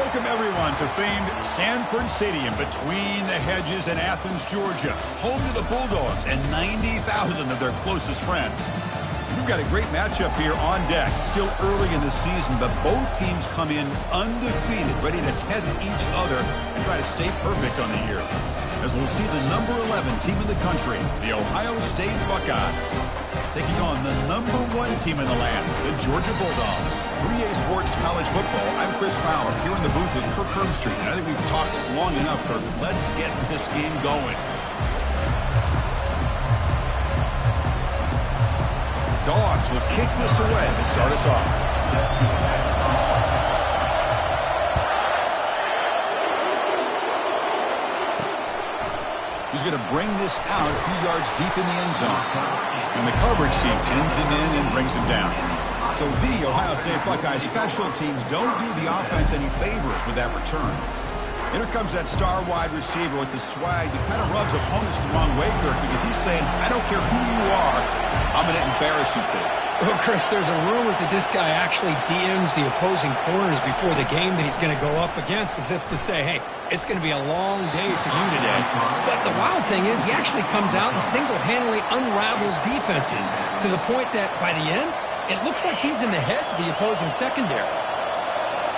Welcome, everyone, to famed Sanford Stadium between the hedges in Athens, Georgia, home to the Bulldogs and 90,000 of their closest friends. We've got a great matchup here on deck. Still early in the season, but both teams come in undefeated, ready to test each other and try to stay perfect on the year. As we'll see the number 11 team in the country, the Ohio State Buckeyes, taking on the number 1 team in the land, the Georgia Bulldogs. 3A Sports College Football, I'm Chris Fowler, here in the booth with Kirk Herbstreit. And I think we've talked long enough, Kirk. Let's get this game going. Dogs will kick this away to start us off. He's going to bring this out a few yards deep in the end zone. And the coverage team pins him in and brings him down. So the Ohio State Buckeyes special teams don't do the offense any favors with that return. Here comes that star wide receiver with the swag that kind of rubs opponents the wrong way, Kirk, because he's saying, I don't care who you are, I'm going to embarrass you today. Well, Chris, there's a rumor that this guy actually DMs the opposing corners before the game that he's going to go up against, as if to say, hey, it's going to be a long day for you today. But the wild thing is he actually comes out and single-handedly unravels defenses to the point that by the end, it looks like he's in the heads of the opposing secondary.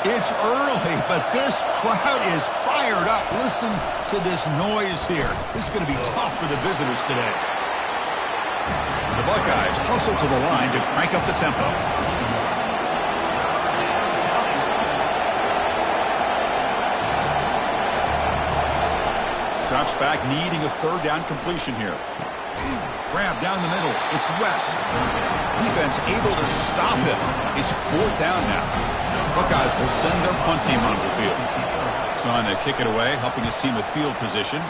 It's early, but this crowd is fired up. Listen to this noise here. This is going to be tough for the visitors today. The Buckeyes hustle to the line to crank up the tempo. Drops back, needing a third down completion here. Grab down the middle. It's West. Defense able to stop him. It's 4th down now. Buckeyes will send their punt team onto the field. It's on to kick it away, helping his team with field position.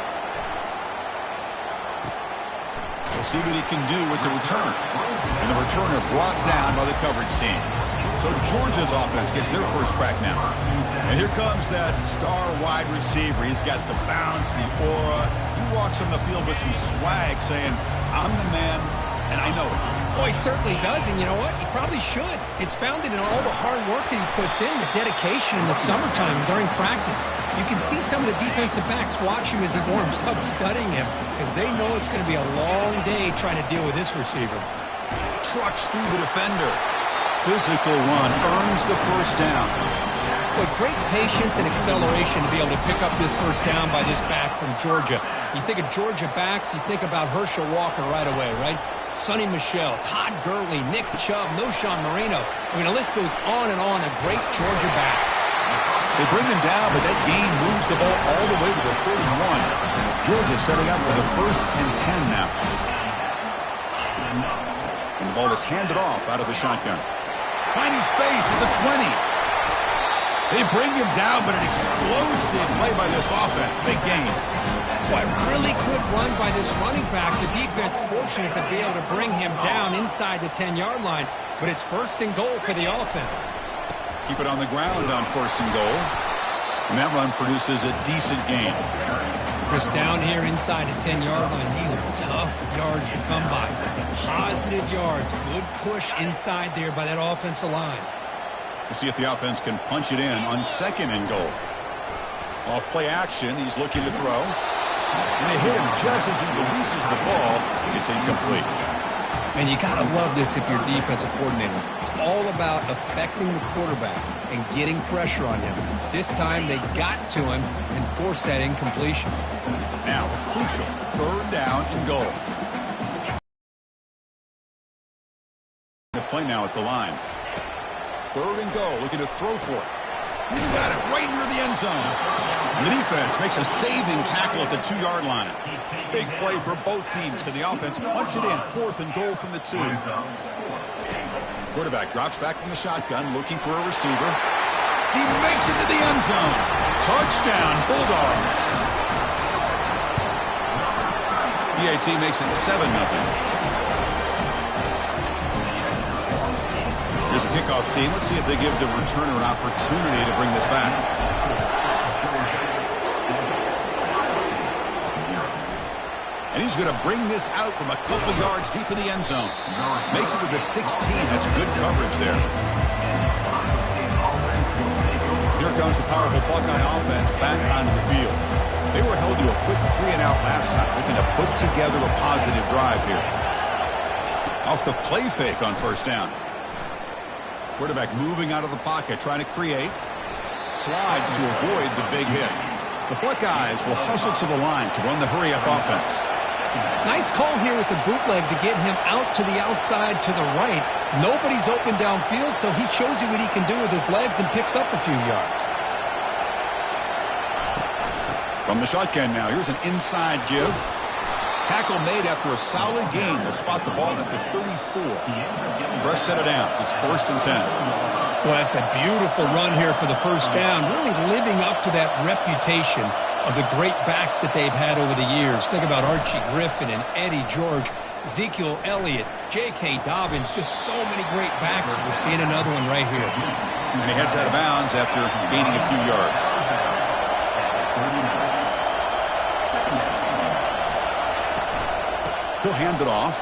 We'll see what he can do with the return. And the returner brought down by the coverage team. So Georgia's offense gets their first crack now. And here comes that star wide receiver. He's got the bounce, the aura. He walks on the field with some swag saying, I'm the man, and I know it. Well, he certainly does, and you know what? He probably should. It's founded in all the hard work that he puts in, the dedication in the summertime during practice. You can see some of the defensive backs watch him as he warms up, studying him, because they know it's going to be a long day trying to deal with this receiver. Trucks through the defender. Physical run earns the first down. With great patience and acceleration to be able to pick up this first down by this back from Georgia. You think of Georgia backs, you think about Herschel Walker right away, right? Sonny Michel, Todd Gurley, Nick Chubb, Knowshon Moreno. I mean, the list goes on and on of great Georgia backs. They bring him down, but that gain moves the ball all the way to the 31. Georgia setting up with a 1st and 10 now. And the ball is handed off out of the shotgun. Finding space at the 20. They bring him down, but an explosive play by this offense. Big gain. Boy, really good run by this running back. The defense fortunate to be able to bring him down inside the 10-yard line, but it's 1st and goal for the offense. Keep it on the ground on 1st and goal. And that run produces a decent gain. Chris, down here inside the 10-yard line, these are tough yards to come by. Positive yards. Good push inside there by that offensive line. We'll see if the offense can punch it in on 2nd and goal. Off play action, he's looking to throw. And they hit him just as he releases the ball. It's incomplete. And you got to love this if you're a defensive coordinator. It's all about affecting the quarterback and getting pressure on him. This time they got to him and forced that incompletion. Now, crucial 3rd down and goal. The play now at the line. 3rd and goal, looking to throw for it. He's got it right near the end zone. And the defense makes a saving tackle at the 2-yard line. Big play for both teams. Can the offense punch it in? 4th and goal from the 2. Quarterback drops back from the shotgun, looking for a receiver. He makes it to the end zone. Touchdown, Bulldogs. BAT makes it 7-0. Here's a kickoff team. Let's see if they give the returner an opportunity to bring this back. And he's going to bring this out from a couple yards deep in the end zone. Makes it to the 16. That's good coverage there. Here comes the powerful Buckeye offense back onto the field. They were held to a quick 3-and-out last time, looking to put together a positive drive here. Off the play fake on first down. Quarterback moving out of the pocket, trying to create. Slides to avoid the big hit. The Buckeyes will hustle to the line to run the hurry-up offense. Nice call here with the bootleg to get him out to the outside to the right. Nobody's open downfield, so he shows you what he can do with his legs and picks up a few yards. From the shotgun now, here's an inside give. Tackle made after a solid gain. They'll spot the ball at the 34. Fresh set of downs. It's 1st and 10. Well, that's a beautiful run here for the first down, really living up to that reputation of the great backs that they've had over the years. Think about Archie Griffin and Eddie George, Ezekiel Elliott, J.K. Dobbins, just so many great backs. We're seeing another one right here. And he heads out of bounds after gaining a few yards. He'll hand it off.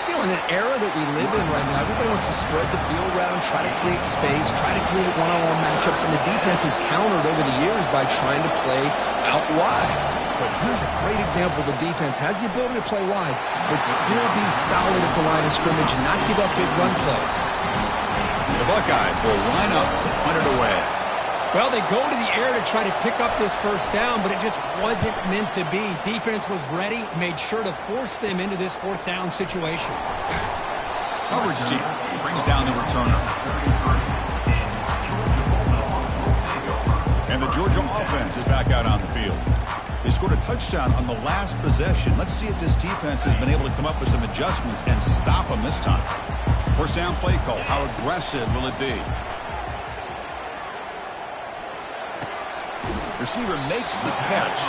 You know, in an era that we live in right now, everybody wants to spread the field around, try to create space, try to create one-on-one matchups, and the defense has countered over the years by trying to play out wide. But here's a great example. The defense has the ability to play wide, but still be solid at the line of scrimmage and not give up big run plays. The Buckeyes will line up to punt it away. Well, they go to the air to try to pick up this first down, but it just wasn't meant to be. Defense was ready, made sure to force them into this 4th down situation. Coverage team brings down the returner. And the Georgia offense is back out on the field. They scored a touchdown on the last possession. Let's see if this defense has been able to come up with some adjustments and stop them this time. First down play call. How aggressive will it be? Receiver makes the catch.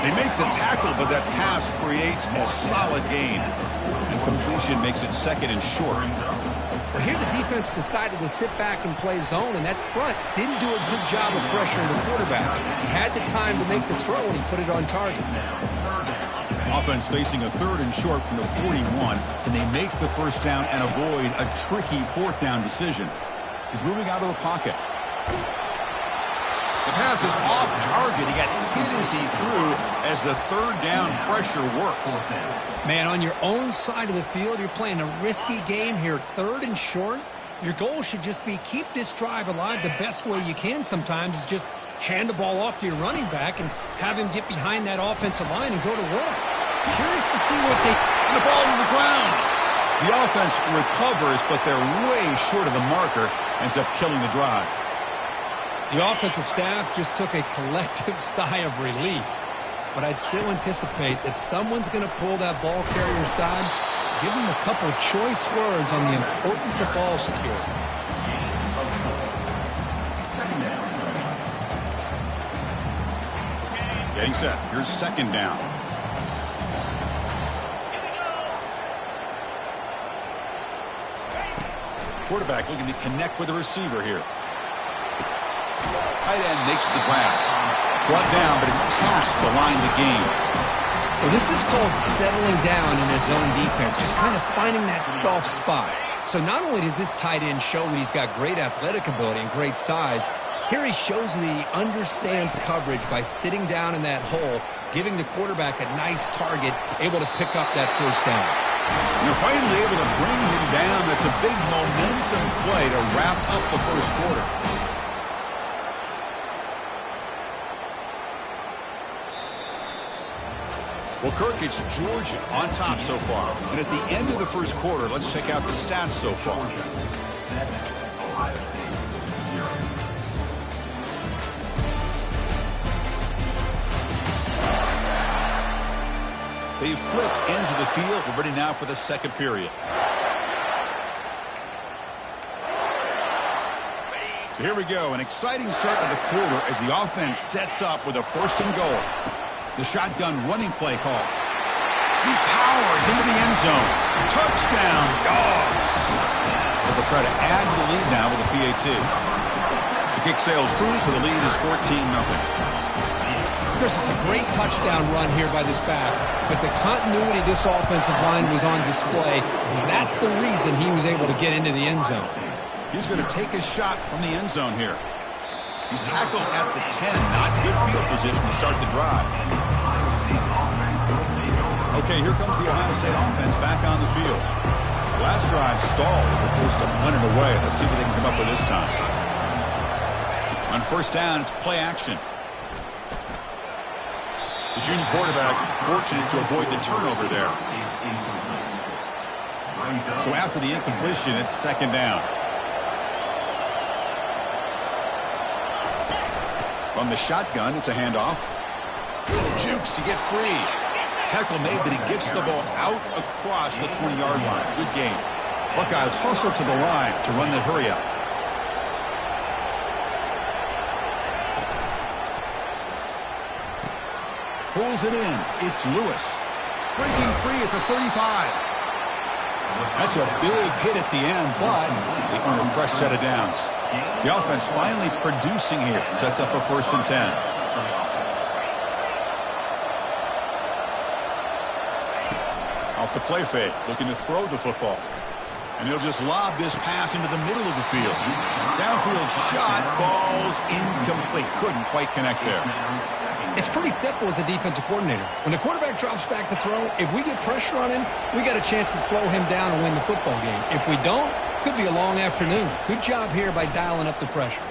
They make the tackle, but that pass creates a solid gain. And completion makes it 2nd and short. Well, here the defense decided to sit back and play zone, and that front didn't do a good job of pressuring the quarterback. He had the time to make the throw, and he put it on target. Offense facing a 3rd and short from the 41. Can they make the first down and avoid a tricky 4th down decision? He's moving out of the pocket. The pass is off target. He got hit as he threw as the 3rd down pressure works. Man, on your own side of the field, you're playing a risky game here. 3rd and short. Your goal should just be keep this drive alive the best way you can sometimes is just hand the ball off to your running back and have him get behind that offensive line and go to work. Curious to see what they... And the ball to the ground. The offense recovers, but they're way short of the marker. Ends up killing the drive. The offensive staff just took a collective sigh of relief. But I'd still anticipate that someone's going to pull that ball carrier side, give them a couple choice words on the importance of ball security. Getting set. Here's 2nd down. Quarterback looking to connect with the receiver here. Tight end makes the grab. Brought down, but it's past the line of the game. Well, this is called settling down in his own defense, just kind of finding that soft spot. So not only does this tight end show that he's got great athletic ability and great size, here he shows that he understands coverage by sitting down in that hole, giving the quarterback a nice target, able to pick up that first down. And they're finally able to bring him down. That's a big momentum play to wrap up the first quarter. Well, Kirk, it's Georgia on top so far. And at the end of the first quarter, let's check out the stats so far. They've flipped into the field. We're ready now for the second period. So here we go. An exciting start to the quarter as the offense sets up with a 1st and goal. The shotgun running play call. He powers into the end zone. Touchdown, Dogs. They'll try to add to the lead now with a PAT. The kick sails through, so the lead is 14-0. Chris, it's a great touchdown run here by this back, but the continuity of this offensive line was on display, and that's the reason he was able to get into the end zone. He's going to take his shot from the end zone here. He's tackled at the 10. Not good field position to start the drive. Okay, here comes the Ohio State offense back on the field. Last drive stalled. They're forced to punt it away. Let's see what they can come up with this time. On first down, it's play action. The junior quarterback fortunate to avoid the turnover there. So after the incompletion, it's second down. From the shotgun, it's a handoff. Jukes to get free. Tackle made, but he gets the ball out across the 20-yard line. Good game. Buckeyes hustle to the line to run the hurry up. Pulls it in. It's Lewis. Breaking free at the 35. That's a big hit at the end, but they earn a fresh set of downs. The offense finally producing here. Sets up a 1st and 10. Off the play fake, looking to throw the football. And he'll just lob this pass into the middle of the field. Downfield shot, falls incomplete. Couldn't quite connect there. It's pretty simple as a defensive coordinator. When the quarterback drops back to throw, if we get pressure on him, we got a chance to slow him down and win the football game. If we don't, could be a long afternoon. Good job here by dialing up the pressure.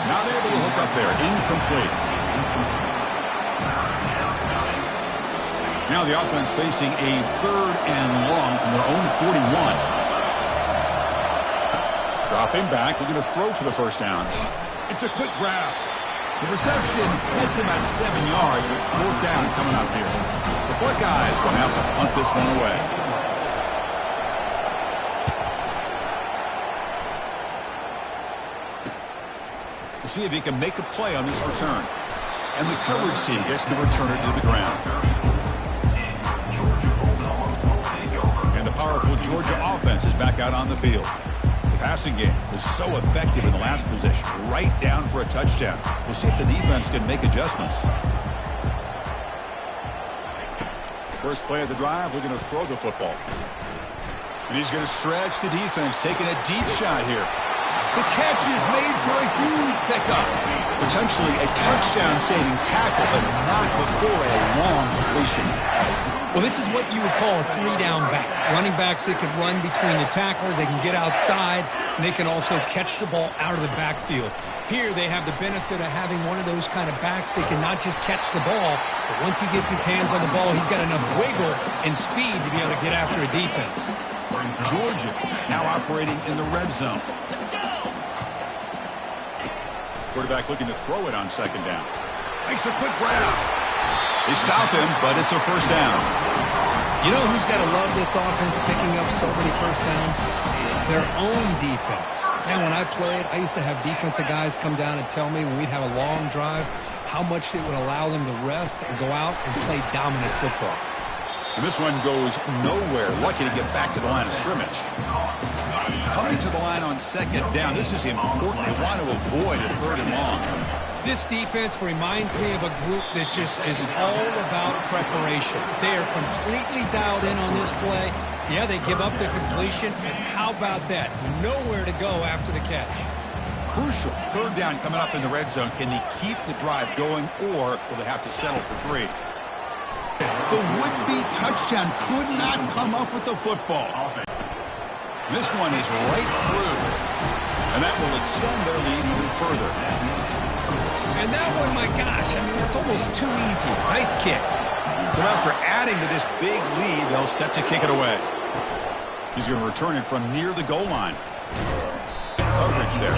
Not able to hook up there. Incomplete. Now the offense facing a 3rd and long from their own 41. Dropping back, looking to throw for the 1st down. It's a quick grab. The reception makes him at 7 yards, but 4th down coming up here. The Buckeyes will have to punt this one away. We'll see if he can make a play on this return. And the coverage team gets the returner to the ground. And the powerful Georgia offense is back out on the field. The passing game was so effective in the last possession, right down for a touchdown. We'll see if the defense can make adjustments. First play of the drive, looking to throw the football. And he's going to stretch the defense, taking a deep shot here. The catch is made for a huge pickup. Potentially a touchdown-saving tackle, but not before a long completion. Well, this is what you would call a 3-down back. Running backs that can run between the tackles, they can get outside, and they can also catch the ball out of the backfield. Here they have the benefit of having one of those kind of backs that can not just catch the ball, but once he gets his hands on the ball, he's got enough wiggle and speed to be able to get after a defense. Georgia now operating in the red zone. Quarterback looking to throw it on 2nd down. Makes a quick grab. They stop him, but it's a 1st down. You know who's got to love this offense picking up so many 1st downs? Their own defense. And when I played, I used to have defensive guys come down and tell me when we'd have a long drive how much it would allow them to rest and go out and play dominant football. And this one goes nowhere. Lucky to get back to the line of scrimmage. Coming to the line on 2nd down. This is important. They want to avoid a 3rd and long. This defense reminds me of a group that just is all about preparation. They are completely dialed in on this play. Yeah, they give up the completion, and how about that? Nowhere to go after the catch. Crucial. 3rd down coming up in the red zone. Can they keep the drive going, or will they have to settle for 3? The would-be touchdown could not come up with the football. This one is right through, and that will extend their lead even further. And that one, my gosh, I mean, that's almost too easy. Nice kick. So after adding to this big lead, they'll set to kick it away. He's going to return it from near the goal line. Coverage there.